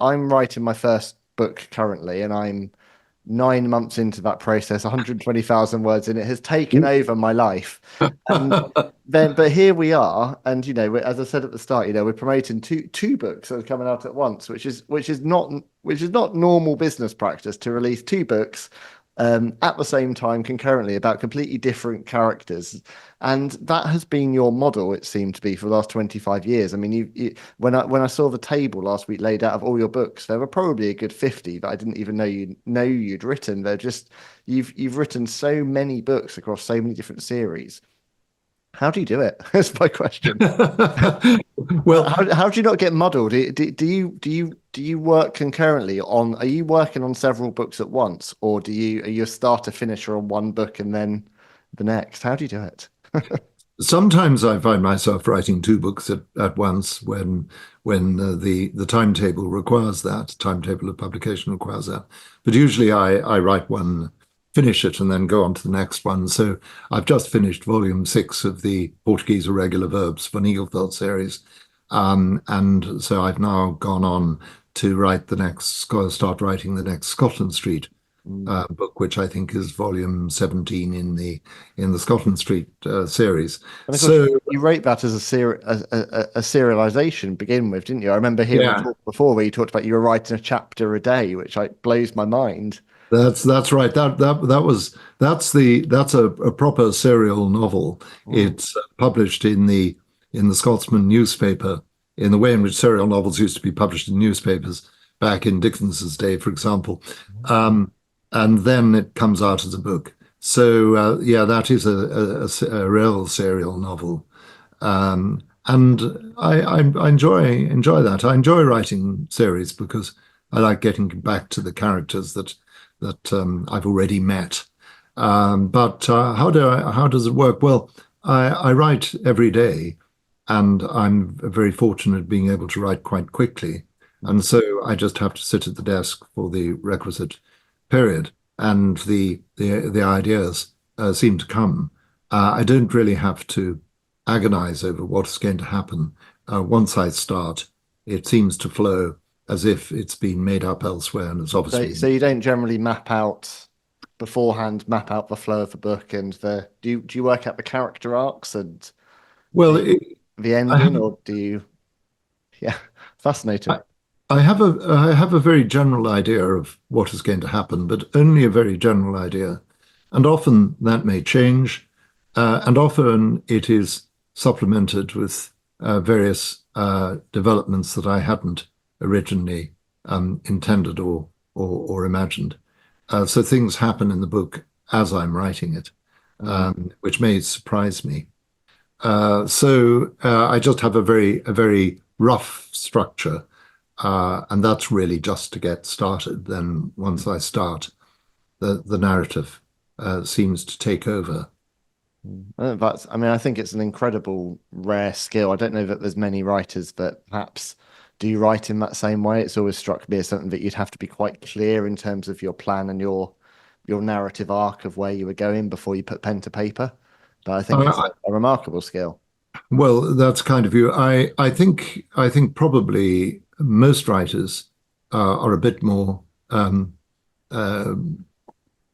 I'm writing my first book currently, and I'm 9 months into that process, 120,000 words, and it has taken over my life. And then, but here we are, and as I said at the start, we're promoting two books that are coming out at once, which is not normal business practice to release two books at the same time concurrently about completely different characters. And that has been your model, it seemed to be, for the last 25 years. I mean, when I saw the table last week laid out of all your books, there were probably a good 50 that I didn't even know you'd written. They're just you've written so many books across so many different series. How do you do it? That's my question. Well, How do you not get muddled? Do you work concurrently on? Are you working on several books at once, or are you a starter finisher on one book and then the next? How do you do it? sometimes I find myself writing two books at once when the timetable requires that, timetable of publication requires that. But usually I write one, finish it, and then go on to the next one. So I've just finished volume 6 of the Portuguese Irregular Verbs von Eaglefeld series. And so I've now gone on to start writing the next Scotland Street book, which I think is volume 17 in the Scotland Street series. And of course, So you wrote that as a serialization to begin with, didn't you? I remember hearing you yeah, talk before where you talked about you were writing a chapter a day, which like blows my mind. that's right. That's a proper serial novel. Mm. It's published in the Scotsman newspaper in the way in which serial novels used to be published in newspapers back in Dickens's day, for example. And then it comes out as a book. So yeah, that is a real serial novel. And I enjoy that. I enjoy writing series because I like getting back to the characters that I've already met. But how does it work? Well, I write every day, and I'm very fortunate being able to write quite quickly. And so I just have to sit at the desk for the requisite period, and the ideas seem to come. I don't really have to agonize over what is going to happen. Once I start, it seems to flow as if it's been made up elsewhere, and it's So, obviously so you don't generally map out the flow of the book and do you work out the character arcs and well. the the I ending, have or do you? Yeah, I, fascinating. I have a very general idea of what is going to happen, but only a very general idea, and often that may change, and often it is supplemented with various developments that I hadn't originally intended or imagined. So things happen in the book as I'm writing it, Mm. which may surprise me. I just have a very rough structure, and that's really just to get started. Then once I start, the narrative seems to take over. I mean, I think it's an incredible rare skill. I don't know that there's many writers that perhaps do write in that same way. It's always struck me as something that you'd have to be quite clear in terms of your plan and your narrative arc of where you were going before you put pen to paper. But I think it's Uh, a remarkable skill. well, that's kind of you. I think probably most writers are a bit more uh,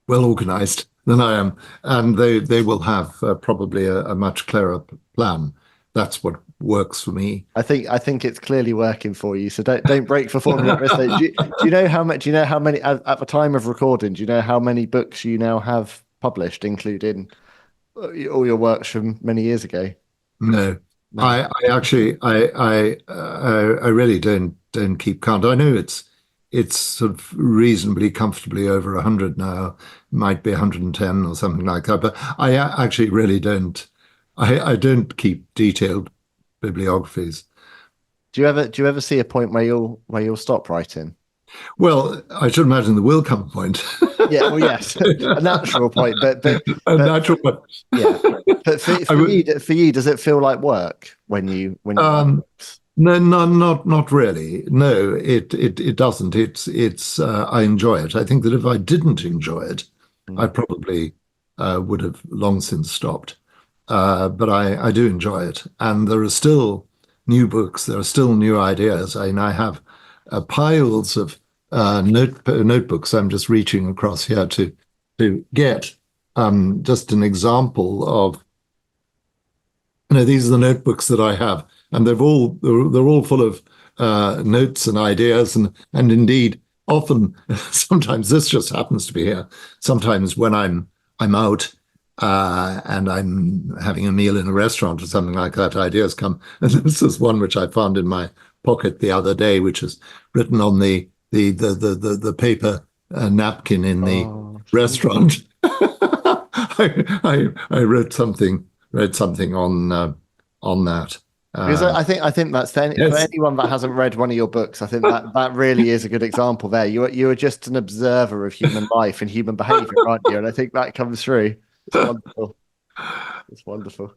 well organized than I am, and they will have probably a much clearer plan. That's what works for me. I think it's clearly working for you. So don't break for formula at this stage. Do you know how much? Do you know how many at the time of recording? Do you know how many books you now have published, including all your works from many years ago? No, No. I actually, I really don't keep count. I know it's sort of reasonably comfortably over 100 now, might be 110 or something like that. But actually really don't. I don't keep detailed bibliographies. Do you ever see a point where you'll stop writing? Well, I should imagine there will come a point. Yeah, well, yes, a natural point, A but natural point. yeah, but for, I for would, you, for you, does it feel like work when you write um, books? no, no, not really. No, it doesn't. It's I enjoy it. I think that if I didn't enjoy it, I Mm. probably would have long since stopped. But I do enjoy it, and there are still new books. There are still new ideas. I have piles of notebooks. I'm just reaching across here to get just an example of, these are the notebooks that I have, and they're all full of notes and ideas, and indeed often sometimes this just happens to be here. Sometimes when I'm out and I'm having a meal in a restaurant or something like that, ideas come. And this is one which I found in my pocket the other day, which is written on the paper napkin in the restaurant. I wrote something on that. Because I think that's for Yes. anyone that hasn't read one of your books, I think that really is a good example there. You are just an observer of human life and human behavior, aren't you? And I think that comes through. It's wonderful. It's wonderful.